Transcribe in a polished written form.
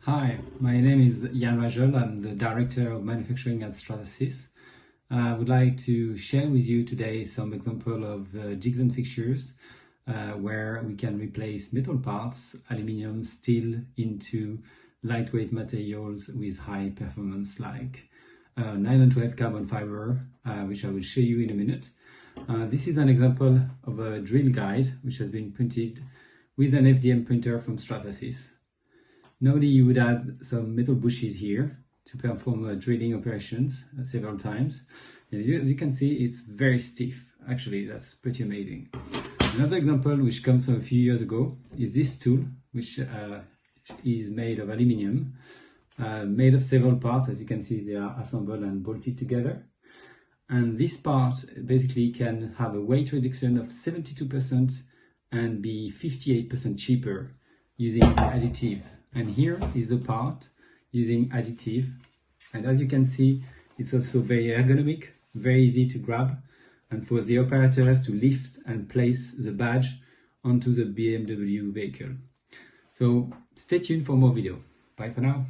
Hi, my name is Jan Rajol. I'm the Director of Manufacturing at Stratasys. I would like to share with you today some example of jigs and fixtures where we can replace metal parts, aluminium, steel into lightweight materials with high performance like nylon 12 carbon fiber, which I will show you in a minute. This is an example of a drill guide which has been printed with an FDM printer from Stratasys. Normally you would add some metal bushes here to perform drilling operations several times. And as you can see, it's very stiff. Actually, that's pretty amazing. Another example which comes from a few years ago is this tool, which is made of aluminium, made of several parts. As you can see, they are assembled and bolted together. And this part basically can have a weight reduction of 72% and be 58% cheaper using additive. And here is the part using additive. And as you can see, it's also very ergonomic, very easy to grab, and for the operators to lift and place the badge onto the BMW vehicle. So stay tuned for more video. Bye for now.